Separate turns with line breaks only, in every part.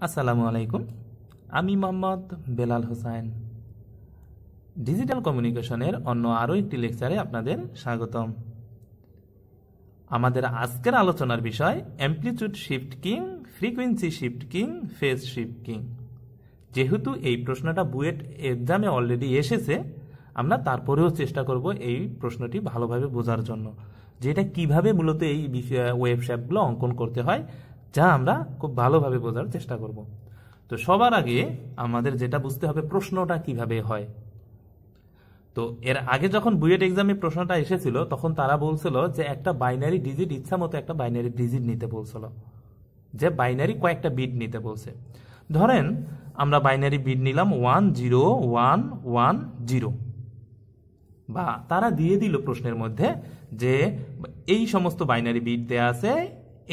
আসসালামু আলাইকুম, আমি মোহাম্মদ বেলাল হোসেন। ডিজিটাল কমিউনিকেশনের অন্য আরও একটি লেকচারে আপনাদের স্বাগতম। আমাদের আজকের আলোচনার বিষয় amplitude shift king, frequency shift king, phase shift king. যেহেতু এই প্রশ্নটা বুয়েট এক্সামে অলরেডি এসেছে, আমরা তারপরেও চেষ্টা করব এই প্রশ্নটি ভালোভাবে বোঝার জন্য, যে এটা কীভাবে মূলত এই ওয়েবসাইটগুলো অঙ্কন করতে হয়, যা আমরা খুব ভালোভাবে বোঝার চেষ্টা করব। তো সবার আগে আমাদের যেটা বুঝতে হবে প্রশ্নটা কিভাবে হয়। তো এর আগে যখন বুয়েট এক্সামে প্রশ্নটা এসেছিল, তখন তারা বলছিল যে একটা বাইনারি ডিজিট, ইচ্ছা মতো একটা বাইনারি ডিজিট নিতে বলছিল, যে বাইনারি কয়েকটা বিট নিতে বলছে। ধরেন আমরা বাইনারি বিট নিলাম 10110, বা তারা দিয়ে দিল প্রশ্নের মধ্যে যে এই সমস্ত বাইনারি বিট দেয়া আছে,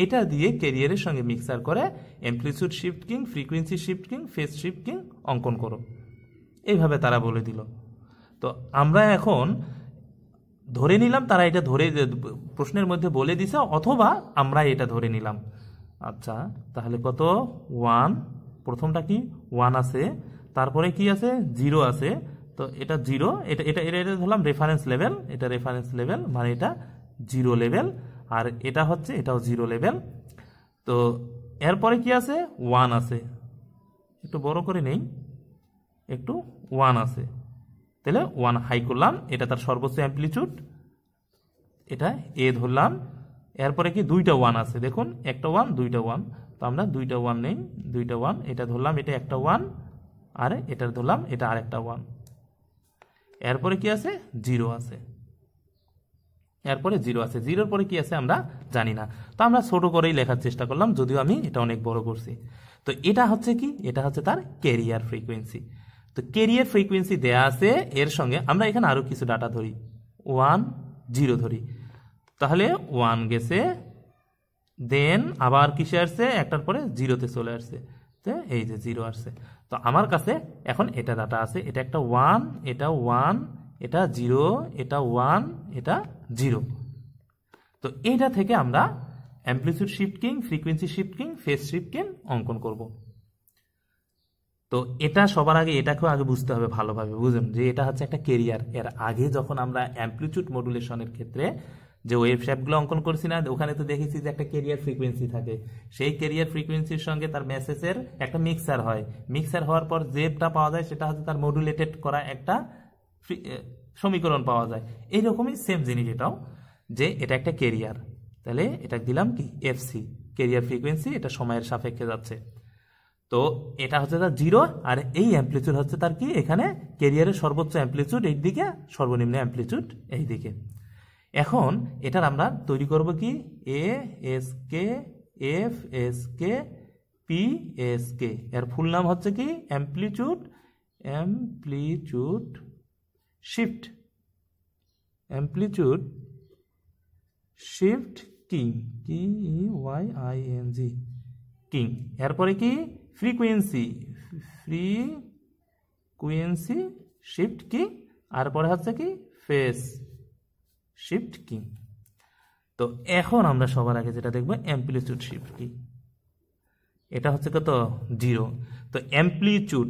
এটা দিয়ে ক্যারিয়ারের সঙ্গে মিক্সার করে amplitude shift king, frequency shift king, phase shift king অঙ্কন করো, এইভাবে তারা বলে দিল। তো আমরা এখন ধরে নিলাম তারা এটা ধরে প্রশ্নের মধ্যে বলে দিছে, অথবা আমরা এটা ধরে নিলাম। আচ্ছা, তাহলে কত? 1, প্রথমটা কি 1 আছে, তারপরে কি আছে 0 আছে। তো এটা 0, এটা এটা এটা ধরলাম রেফারেন্স লেভেল, এটা রেফারেন্স লেভেল মানে এটা 0 লেভেল, আর এটা হচ্ছে এটাও 0 লেভেল। তো এরপরে কি আছে 1 আছে, একটু বড় করে নেই, একটু 1 আছে, তাহলে 1 হাই করলাম, এটা তার সর্বোচ্চ অ্যামপ্লিটিউড, এটা এ ধরলাম। এরপরে কি 2টা 1 আছে, দেখুন একটা 1 2টা 1, তো আমরা 2টা 1 নেই, 2টা 1, এটা ধরলাম এটা একটা 1, আর এটা ধরলাম এটা আরেকটা 1। এরপরে কি আছে 0 আছে, এরপরে 0 আছে, 0-র পরে কি আছে আমরা জানি না। তো আমরা ছোট করেই লেখার চেষ্টা করলাম, যদিও আমি এটা অনেক বড় করছি। তো এটা হচ্ছে কি, এটা হচ্ছে তার ক্যারিয়ার ফ্রিকোয়েন্সি। তো ক্যারিয়ার ফ্রিকোয়েন্সি দেয়া আছে, এর সঙ্গে আমরা এখানে আরো কিছু ডাটা ধরি, 1 0 ধরি, তাহলে 1 গেছে, দেন আবার কিসে আসছে, একটার পরে 0-তে চলে আসছে, তো এই যে 0 আসছে। তো আমার কাছে এখন এটা ডাটা আছে, এটা একটা 1, এটা 1, এটা 0, এটা 1, এটা 0। তো এইটা থেকে আমরা amplitude shift king, frequency shift king, phase shift king অঙ্কন করব। তো এটা সবার আগে এটাকেও আগে বুঝতে হবে ভালোভাবে, বুঝুন যে এটা হচ্ছে একটা ক্যারিয়ার। এর আগে যখন আমরা অ্যামপ্লিটিউড মডুলেশনের ক্ষেত্রে যে ওয়েবসাইটগুলো অঙ্কন করছি না, ওখানে তো দেখেছি যে একটা ক্যারিয়ার ফ্রিকোয়েন্সি থাকে, সেই ক্যারিয়ার ফ্রিকোয়েন্সির সঙ্গে তার মেসেজের একটা মিক্সার হয়, মিক্সার হওয়ার পর যেটা পাওয়া যায় সেটা হচ্ছে তার মডুলেটেড করা একটা সমীকরণ পাওয়া যায়। এইরকমই সেম জিনিস এটাও, যে এটা একটা ক্যারিয়ার, তাহলে এটা দিলাম কি এফসি, ক্যারিয়ার ফ্রিকোয়েন্সি, এটা সময়ের সাপেক্ষে যাচ্ছে। তো এটা হচ্ছে তার 0, আর এই অ্যামপ্লিটিউড হচ্ছে তার কি, এখানে ক্যারিয়ারের সর্বোচ্চ অ্যামপ্লিটিউড এই দিকে, সর্বনিম্ন অ্যামপ্লিটিউড এই দিকে। এখন এটার আমরা তৈরি করব কি, ASK FSK PSK, এর ফুল নাম হচ্ছে কি amplitude shift king, KEYING king. এরপরে কি ফ্রিকোয়েন্সি শিফট কিং, আর পরে হচ্ছে কি ফেজ শিফট কিং। তো এখন আমরা সবার আগে যেটা দেখবো অ্যামপ্লিটিউড শিফট কিং, এটা হচ্ছে কত 0। তো অ্যামপ্লিটিউড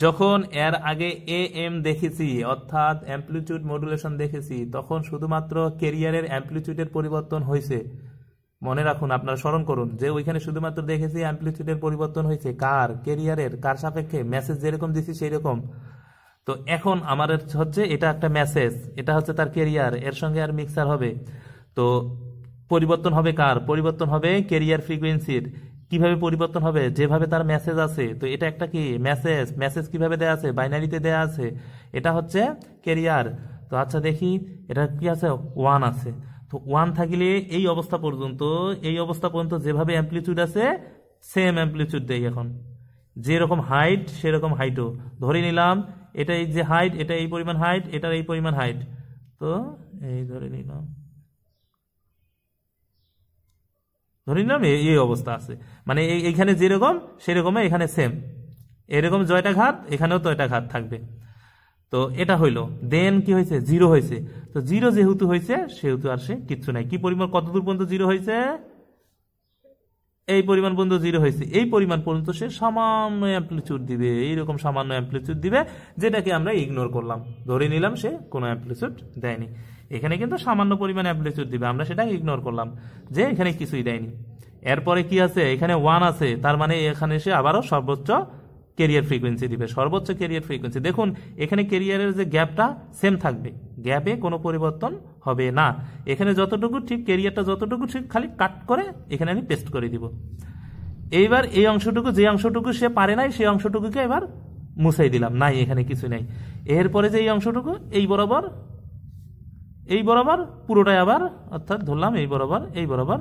যখন এর আগে AM দেখেছি, অর্থাৎ অ্যামপ্লিটিউড মডুলেশন দেখেছি, তখন শুধুমাত্র ক্যারিয়ারের অ্যামপ্লিটিউডের পরিবর্তন হয়েছে। মনে রাখুন, আপনারা স্মরণ করুন যে ওইখানে শুধুমাত্র দেখেছি অ্যামপ্লিটিউডের পরিবর্তন হয়েছে, কার ক্যারিয়ারের, কার সাপেক্ষে, মেসেজ যেরকম দিছি সেই রকম। তো এখন আমার হচ্ছে এটা একটা মেসেজ, এটা হচ্ছে তার ক্যারিয়ার, এর সঙ্গে আর মিক্সার হবে। তো পরিবর্তন হবে কার, পরিবর্তন হবে ক্যারিয়ার ফ্রিকোয়েন্সির। কিভাবে পরিবর্তন হবে, যেভাবে তার মেসেজ আছে। তো এটা একটা কি মেসেজ কিভাবে দেয়া আছে, বাইনারিতে দেয়া আছে, এটা হচ্ছে ক্যারিয়ার। তো আচ্ছা দেখি এটা কি আছে, 1 আছে। তো 1 থাকলে এই অবস্থা পর্যন্ত যেভাবে অ্যামপ্লিটিউড আছে সেম অ্যামপ্লিটিউড দেই। এখন যেরকম হাইট সেরকম হাইটও ধরে নিলাম, এটা এই যে হাইট, এটা এই পরিমাণ হাইট, এটার এই পরিমাণ হাইট, তো এই ধরে নিলাম এই অবস্থা আছে, মানে এইখানে যেরকম সেরকম এখানে সেম, এরকম জয়টা ঘাত, এখানেও তো এটা ঘাত থাকবে। তো এটা হইলো, দেন কি হয়েছে 0 হয়েছে। তো 0 যেহেতু হয়েছে সেহেতু আর সে কিচ্ছু নাই। কি পরিমাণ, কতদূর পর্যন্ত 0 হয়েছে, এই পরিমাণ পর্যন্ত জিরো হয়েছে, এই পরিমাণ পর্যন্ত সে সামান্য অ্যাম্প্লিটিউড দিবে, এইরকম সামান্য অ্যাম্প্লিটিউড দিবে, যেটাকে আমরা ইগনোর করলাম, ধরে নিলাম সে কোনো অ্যাম্প্লিটিউড দেয়নি। এখানে কিন্তু সামান্য পরিমাণ অ্যাম্প্লিটিউড দিবে, আমরা সেটা ইগনোর করলাম যে এখানে কিছুই দেয়নি। এরপরে কি আছে, এখানে 1 আছে, তার মানে এখানে সে আবারও সর্বোচ্চ ক্যারিয়ার ফ্রিকোয়েন্সি দিবে, সর্বোচ্চ ক্যারিয়ার ফ্রিকোয়েন্সি। দেখুন এখানে ক্যারিয়ারের যে গ্যাপটা সেম থাকবে, গ্যাপে কোনো পরিবর্তন হবে না। এখানে যতটুকু ঠিক ক্যারিয়ারটা যতটুকু ঠিক খালি কাট করে এখানে আমি পেস্ট করে দিব। এইবার এই অংশটুকু, যে অংশটুকু সে পারে নাই সেই অংশটুকুকে এবার মুছাই দিলাম, নাই এখানে কিছু নাই। এরপরে যে এই অংশটুকু এই বরাবর পুরোটাই আবার, অর্থাৎ ধরলাম এই বরাবর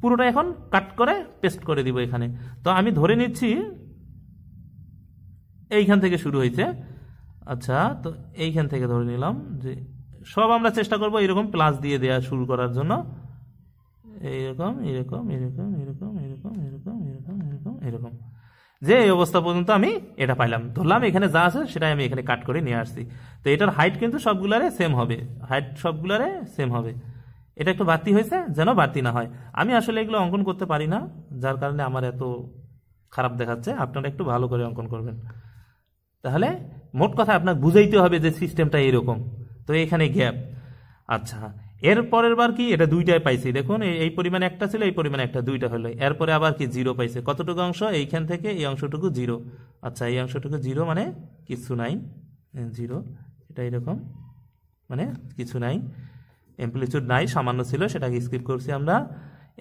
পুরোটা এখন কাট করে পেস্ট করে দিব এখানে। তো আমি ধরে নিচ্ছি এইখান থেকে শুরু হয়েছে, আচ্ছা তো এইখান থেকে ধরে নিলাম যে সব আমরা চেষ্টা করব এরকম প্লাস দিয়ে দেওয়া শুরু করার জন্য, এইরকম এরকম এরকম এরকম এরকম এরকম এরকম এরকম এরকম, যে এই অবস্থা পর্যন্ত আমি এটা পাইলাম। ধরলাম এখানে যা আছে সেটাই আমি এখানে কাট করে নিয়ে আসছি। তো এটার হাইট কিন্তু সবগুলারে সেম হবে, এটা একটু বাড়তি হয়েছে, যেন বাড়তি না হয়। আমি আসলে এগুলো অঙ্কন করতে পারি না, যার কারণে আমার এত খারাপ দেখাচ্ছে, আপনারা একটু ভালো করে অঙ্কন করবেন। তাহলে মোট কথা আপনার বুঝাইতে হবে যে সিস্টেমটা এরকম। তো এখানে গ্যাপ, আচ্ছা এর পরের বার কি, এটা দুইটাই পাইছি, দেখুন এই পরিমাণে একটা ছিল, এই পরিমাণে একটা, দুইটা হলো। এরপরে আবার কি জিরো পাইছে, কতটুকু অংশ, এইখান থেকে এই অংশটুকু জিরো, আচ্ছা এই অংশটুকু জিরো মানে কিছু নাই, জিরো, এটা এরকম মানে কিছু নাই, অ্যাম্প্লিটিউড নাই, সামান্য ছিল সেটাকে স্কিপ করছি আমরা।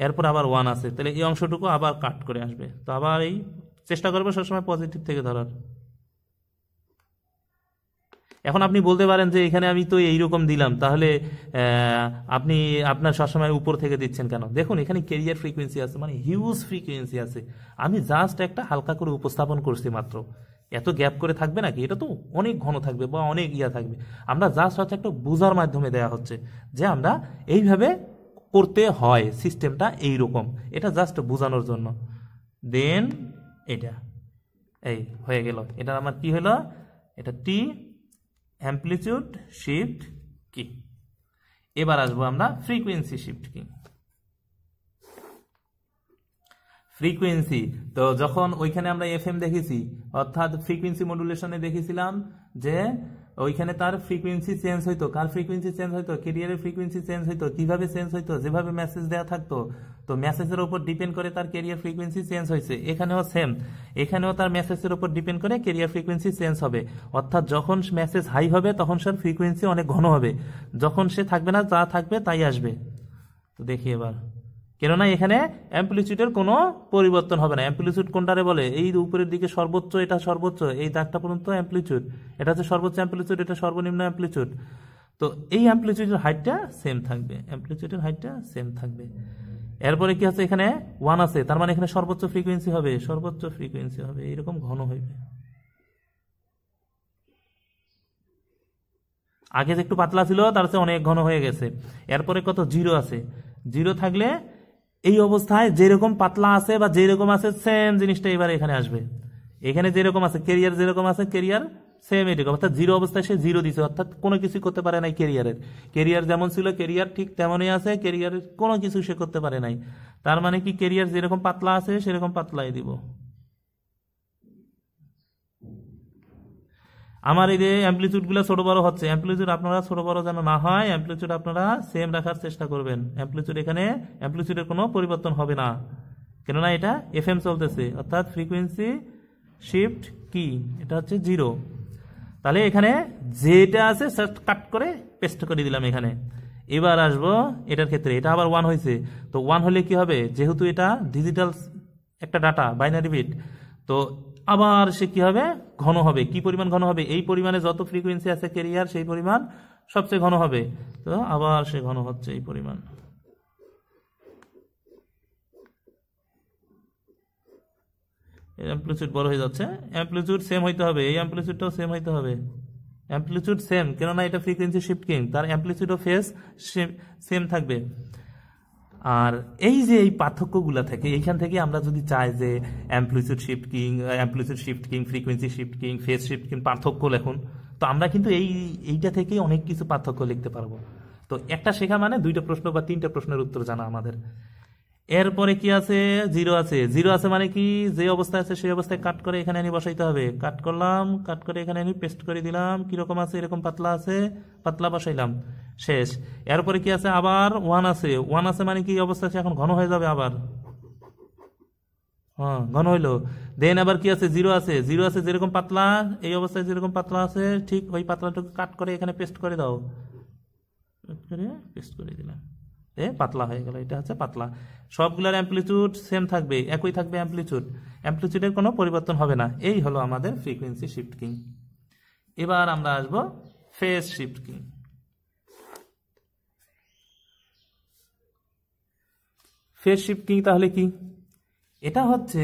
এরপর আবার 1 আছে, তাহলে এই অংশটুকু আবার কাট করে আসবে। তো আবার এই চেষ্টা করবো সবসময় পজিটিভ থেকে ধরার। এখন আপনি বলতে পারেন যে এখানে আমি তো এইরকম দিলাম, তাহলে আপনি আপনার সবসময় উপর থেকে দিচ্ছেন কেন? দেখুন এখানে ক্যারিয়ার ফ্রিকোয়েন্সি আছে, মানে হিউজ ফ্রিকোয়েন্সি আছে, আমি জাস্ট একটা হালকা করে উপস্থাপন করছি মাত্র। এত গ্যাপ করে থাকবে নাকি? এটা তো অনেক ঘন থাকবে বা অনেক থাকবে। আমরা জাস্ট হচ্ছে একটা বোঝার মাধ্যমে দেয়া হচ্ছে যে আমরা এইভাবে করতে হয়, সিস্টেমটা এইরকম, এটা জাস্ট বোঝানোর জন্য। দেন এটা এই হয়ে গেল, এটা আমার কি হলো, এটা টি অ্যাম্প্লিটিউড শিফট কি। এবার আসবো আমরা ফ্রিকোয়েন্সি শিফট কি। ফ্রিকোয়েন্সি, তো যখন ওইখানে আমরা এফএম দেখেছি, অর্থাৎ ফ্রিকোয়েন্সি মডুলেশনে দেখেছিলাম যে ওইখানে তার ফ্রিকোয়েন্সি চেঞ্জ হইতো। কার ফ্রিকোয়েন্সি চেঞ্জ হইতো? ক্যারিয়ারের ফ্রিকোয়েন্সি চেঞ্জ হইতো। কিভাবে চেঞ্জ হইতো? যেভাবে মেসেজ দেওয়া থাকতো, তো মেসেজের উপর ডিপেন্ড করে তার ক্যারিয়ার ফ্রিকোয়েন্সি চেঞ্জ হয়েছে। এখানেও সেম, এখানেও তার মেসেজের উপর ডিপেন্ড করে ক্যারিয়ার ফ্রিকোয়েন্সি চেঞ্জ হবে। অর্থাৎ যখন মেসেজ হাই হবে তখন সে ফ্রিকোয়েন্সি অনেক ঘন হবে, যখন সে থাকবে না যা থাকবে তাই আসবে। তো দেখি এবার, কেননা এখানে অ্যাম্প্লিটিউডের কোনো পরিবর্তন হবে না। অ্যাম্প্লিটিউড কোনটারে বলে? এই উপরের দিকে সর্বোচ্চ, এটা সর্বোচ্চ, এই দাগটা পর্যন্ত অ্যাম্প্লিটিউড, এটা হচ্ছে সর্বোচ্চ অ্যাম্প্লিটিউড, এটা সর্বনিম্ন অ্যাম্প্লিটিউড। তো এই অ্যাম্প্লিটিউডের হাইটটা সেম থাকবে, অ্যাম্প্লিটিউডের হাইটটা সেম থাকবে। এরপরে কি আছে, এখানে 1 আছে, তার মানে এখানে সর্বোচ্চ ফ্রিকোয়েন্সি হবে, সর্বোচ্চ ফ্রিকোয়েন্সি হবে, এইরকম ঘন হইবে। আগে যে একটু পাতলা ছিল তার চেয়ে অনেক ঘন হয়ে গেছে। এরপরে কত, 0 আছে, 0 থাকলে এই অবস্থায় যেরকম পাতলা আছে বা যেরকম আছে সেম জিনিসটা এবার এখানে আসবে। এখানে যেরকম আছে ক্যারিয়ার, যেরকম আছে ক্যারিয়ার সেম এরকম, অর্থাৎ 0 অবস্থায় সে 0 দিছে, অর্থাৎ কোনো কিছু করতে পারে নাই ক্যারিয়ারের। ক্যারিয়ার যেমন ছিল ক্যারিয়ার ঠিক তেমনই আছে, ক্যারিয়ারের কোনো কিছু সে করতে পারে নাই। তার মানে কি, ক্যারিয়ার যেরকম পাতলা আছে সেরকম পাতলাই দিব। আমার এই যে অ্যাম্প্লিটিউড গুলো ছোট বড় হচ্ছে, অ্যাম্প্লিটিউড আপনারা ছোট বড় যেন না হয়, অ্যাম্প্লিটিউড আপনারা সেম রাখার চেষ্টা করবেন। অ্যাম্প্লিটিউড এখানে অ্যাম্প্লিটিউডের কোনো পরিবর্তন হবে না, কেননা এটা এফএম চলতেছে, অর্থাৎ ফ্রিকোয়েন্সি শিফট কি, এটা হচ্ছে 0। তাহলে এখানে যেটা আছে কাট করে পেস্ট করে দিলাম এখানে। এবার আসবো এটার ক্ষেত্রে, এটা আবার 1 হয়েছে, তো 1 হলে কি হবে, যেহেতু এটা ডিজিটাল একটা ডাটা, বাইনারি বিট, তো আবার সে কি হবে, ঘন হবে। কি পরিমাণ ঘন হবে? এই পরিমাণে যত ফ্রিকোয়েন্সি আছে ক্যারিয়ার সেই পরিমাণ সবচেয়ে ঘন হবে। তো আবার সে ঘন হচ্ছে এই পরিমাণ। অ্যাম্প্লিটিউড বড় হয়ে যাচ্ছে, অ্যাম্প্লিটিউড সেম হইতে হবে, এই অ্যাম্প্লিটিউডটাও সেম হইতে হবে। অ্যাম্প্লিটিউড সেম, কেননা এটা ফ্রিকোয়েন্সি শিফটিং, তার অ্যাম্প্লিটিউডও ফেজ সেম থাকবে। আর এই যে এই পার্থক্যগুলো থাকে, এইখান থেকে আমরা যদি চাই যে amplitude shifting, frequency shifting, phase shifting পার্থক্য লেখুন, তো আমরা কিন্তু এইটা থেকে অনেক কিছু পার্থক্য লিখতে পারবো। তো একটা শেখা মানে 2টা প্রশ্ন বা 3টা প্রশ্নের উত্তর জানা আমাদের। এরপরে কি আছে, জিরো আছে। জিরো আছে মানে কি, যে অবস্থায় আছে সেই অবস্থায় কাট করে এখানে আনি বসাইতে হবে। কাট করলাম, কাট করে এখানে আনি পেস্ট করে দিলাম। কিরকম আছে, এরকম পাতলা আছে, পাতলা বসাইলাম, শেষ। এরপরে কি আছে, আবার ওয়ান আছে। ওয়ান আছে মানে কি অবস্থা আছে, এখন ঘন হয়ে যাবে আবার, হ্যাঁ ঘন হইলো। দেন আবার কি আছে, জিরো আছে। জিরো আছে যেরকম পাতলা, এই অবস্থায় যেরকম পাতলা আছে ঠিক ওই পাতলাটুকু কাট করে এখানে পেস্ট করে দাও, পেস্ট করে দিলাম, পাতলা হয়ে গেল। এটা হচ্ছে পাতলা। সবগুলোর অ্যাম্পলিটিউড সেম থাকবে, একই থাকবে অ্যাম্পলিটিউড, অ্যাম্পলিটিউডের কোনো পরিবর্তন হবে না। এই হলো আমাদের ফ্রিকোয়েন্সি শিফট কিং। এবার আমরা আসবো phase shift king. Phase shift king তাহলে কি, এটা হচ্ছে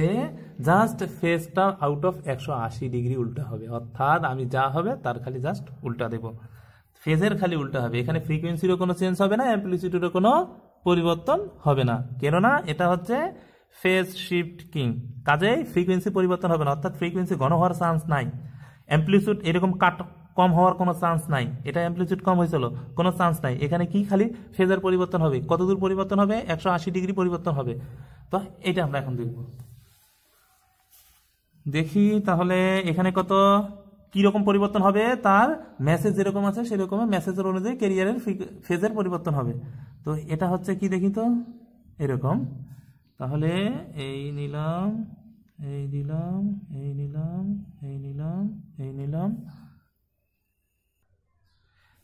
জাস্ট ফেজটা আউট অফ 180 ডিগ্রি উল্টা হবে, অর্থাৎ আমি যা হবে তার খালি জাস্ট উল্টা দেব, ফেজের খালি উল্টা হবে। এখানে ফ্রিকোয়েন্সিরও কোনো চেঞ্জ হবে না, অ্যাম্পলিটিউডেরও কোনো পরিবর্তন হবে না, কেননা এটা হচ্ছে ফেজ শিফট কিং। কাজেই ফ্রিকোয়েন্সি পরিবর্তন হবে না, অর্থাৎ ফ্রিকোয়েন্সি ঘন হওয়ার চান্স নাই, অ্যাম্পলিটিউড এরকম কাট কম হওয়ার কোনো চান্স নাই। এটা অ্যাম্পলিটিউড কম হয়েছিল, কোনো চান্স নাই। এখানে কি খালি ফেজের পরিবর্তন হবে, কতদূর পরিবর্তন হবে, 180 ডিগ্রি পরিবর্তন হবে। তো এটা আমরা এখন দেখব, দেখি তাহলে এখানে কত কি রকম পরিবর্তন হবে, তার মেসেজ যেরকম আছে সেরকম মেসেজের অনুযায়ী ক্যারিয়ারের ফেজের পরিবর্তন হবে। তো এটা হচ্ছে কি দেখি তো, এরকম। তাহলে এই নিলাম, এই দিলাম, এই নিলাম, এই নিলাম, এই নিলাম।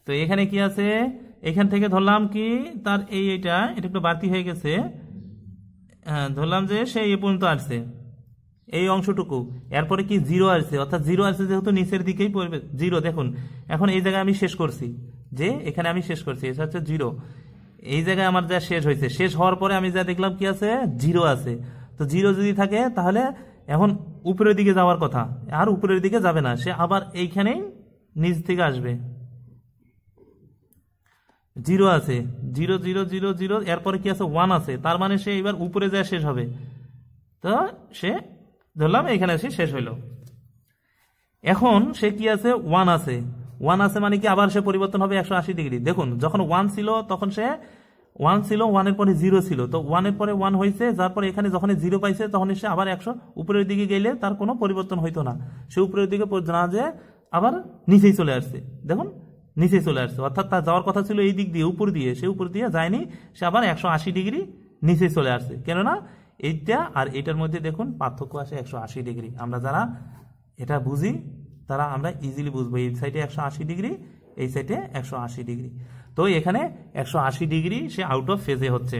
তো এখানে কি আছে, এখান থেকে ধরলাম কি তার এটা একটু বাড়তি হয়ে গেছে, ধরলাম যে সে এই পর্যন্ত আসছে এই অংশটুকু, এরপরে কি জিরো আসছে, অর্থাৎ জিরো আসছে যেহেতু নিচের দিকেই পড়বে জিরো। দেখুন এখন এই জায়গায় আমি শেষ করছি, যে এখানে আমি শেষ করছি, এটা হচ্ছে জিরো। এই জায়গায় আমার যা শেষ হয়েছে, শেষ হওয়ার পরে আমি যা দেখলাম কি আছে, জিরো আছে। তো জিরো যদি থাকে তাহলে এখন উপরের দিকে যাওয়ার কথা, আর উপরের দিকে যাবে না, সে আবার এইখানেই নিচ থেকে আসবে। জিরো আছে, জিরো জিরো জিরো জিরো, এরপরে কি আছে, ওয়ান আছে, তার মানে সে এবার উপরে যায় শেষ হবে। তো সে ধরলাম এখানে এসে শেষ হইল। এখন সে কি আছে, ওয়ান আছে। ওয়ান আছে মানে কি আবার সে পরিবর্তন হবে 180 ডিগ্রি। দেখুন যখন ওয়ান ছিল তখন সে ওয়ান ছিল, ওয়ানের পরে জিরো ছিল, তো ওয়ানের পরে ওয়ান হয়েছে, যার পরে এখানে যখন জিরো পাইছে তখন সে আবার 100 উপরের দিকে গেলে তার কোনো পরিবর্তন হইতো না, সে উপরের দিকে না যে আবার নিচেই চলে আসছে। দেখুন নিচে চলে আসছে, অর্থাৎ তার যাওয়ার কথা ছিল এই দিক দিয়ে, উপর দিয়ে, সে উপর দিয়ে যায়নি, সে আবার 180 ডিগ্রি নিচে চলে আসছে। কেননা এইটা আর এটার মধ্যে দেখুন পার্থক্য আসে 180 ডিগ্রি। আমরা যারা এটা বুঝি তারা আমরা ইজিলি বুঝবো, এই সাইডে 180 ডিগ্রি, এই সাইডে 180 ডিগ্রি। তো এখানে 180 ডিগ্রি সে আউট অফ ফেজে হচ্ছে,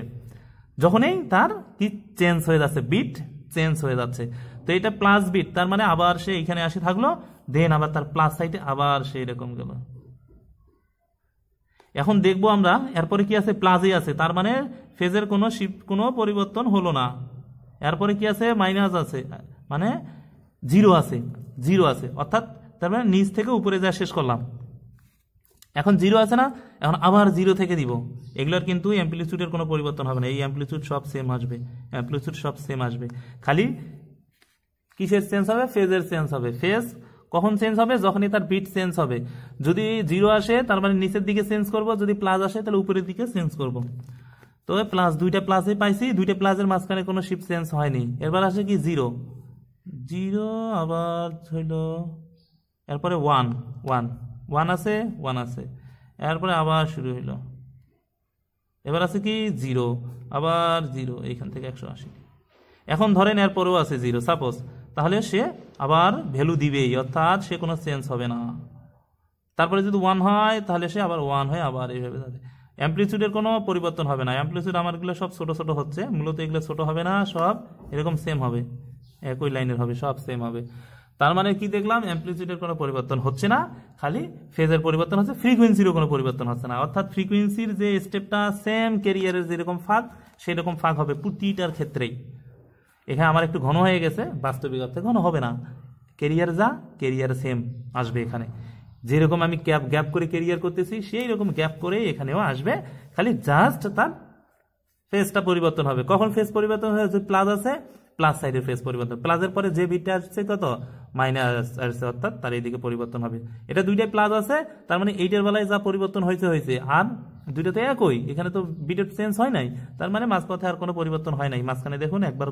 যখনই তার কি চেঞ্জ হয়ে যাচ্ছে, বিট চেঞ্জ হয়ে যাচ্ছে। তো এটা প্লাস বিট, তার মানে আবার সে এখানে আসে থাকলো, দেন আবার তার প্লাস সাইডে আবার সে এরকম গেল। এখন দেখবো আমরা এরপরে কি আছে, প্লাসই আছে, তার মানে ফেজের কোনো শিফট কোনো পরিবর্তন হলো না। এরপরে কি আছে, মাইনাস আছে, মানে জিরো আছে, জিরো আছে, অর্থাৎ তার মানে নিচ থেকে উপরে যা শেষ করলাম। এখন জিরো আছে না, এখন আবার জিরো থেকে দিব। এগুলোর কিন্তু অ্যাম্পলিটিউডের কোনো পরিবর্তন হবে না, এই অ্যাম্পলিটিউড সব সেম আসবে, অ্যাম্পলিটিউড সব সেম আসবে, খালি কিসের চেঞ্জ হবে, ফেজের চেঞ্জ হবে। ফেজ কখন চেঞ্জ হবে, যখনই তার বিট চেঞ্জ হবে। যদি জিরো আসে তার মানে নিচের দিকে চেঞ্জ করব, যদি প্লাস আসে তাহলে উপরের দিকে চেঞ্জ করব। তো প্লাস, দুইটা প্লাসে পাইছি, দুইটা প্লাসের মাঝখানে কোনো শিফট চেঞ্জ হয়নি। এরপর আসে কি জিরো, জিরো আবার হইল, এরপরে ওয়ান, ওয়ান, ওয়ান আছে, ওয়ান আছে, এরপরে আবার শুরু হইল। এবার আছে কি জিরো, আবার জিরো, এইখান থেকে 180। এখন ধরেন এরপরেও আছে জিরো সাপোজ, তাহলে সে আবার ভ্যালু দিবেই, অর্থাৎ সে কোনো চেঞ্জ হবে না। তারপরে যদি ওয়ান হয় তাহলে সে আবার ওয়ান হয়ে আবার এইভাবে যাবে। অ্যাম্পলিটিউডের কোনো পরিবর্তন হবে না। অ্যাম্পলিটিউড আমারগুলো সব ছোট ছোট হচ্ছে, মূলত এগুলো ছোট হবে না, সব এরকম সেম হবে, একই লাইনের হবে, সব সেম হবে। তার মানে কি দেখলাম, অ্যাম্পলিটিউডের কোনো পরিবর্তন হচ্ছে না, খালি ফেজের পরিবর্তন হচ্ছে, ফ্রিকোয়েন্সিরও কোনো পরিবর্তন হচ্ছে না। অর্থাৎ ফ্রিকোয়েন্সির যে স্টেপটা সেম ক্যারিয়ারের যেরকম ফাঁক সেই রকম ফাঁক হবে প্রতিটার ক্ষেত্রেই। এখানে আমার একটু ঘন হয়ে গেছে, বাস্তবিক অর্থে ঘন হবে না, ক্যারিয়ার যা ক্যারিয়ার সেম আসবে। এখানে যেরকম আমি গ্যাপ করে ক্যারিয়ার করতেছি সেই রকম গ্যাপ করে এখানেও আসবে, খালি জাস্ট তার ফেজটা পরিবর্তন হবে। কখন ফেজ পরিবর্তন হয়, যদি প্লাস আছে প্লাস সাইডের ফেজ পরিবর্তন, প্লাসের পরে যে বিটটা আসছে কত মাইনাস আসছে, অর্থাৎ তার এইদিকে পরিবর্তন হবে। এটা দুইটাই প্লাস আছে, তার মানে এইটার বেলায় যা পরিবর্তন হয়েছে হয়েছে, আর দুইটাতে একই, এখানে তো বিটের চেঞ্জ হয় নাই, তার মানে মাঝপথে আর কোনো পরিবর্তন হয় নাই। মাঝখানে দেখুন একবার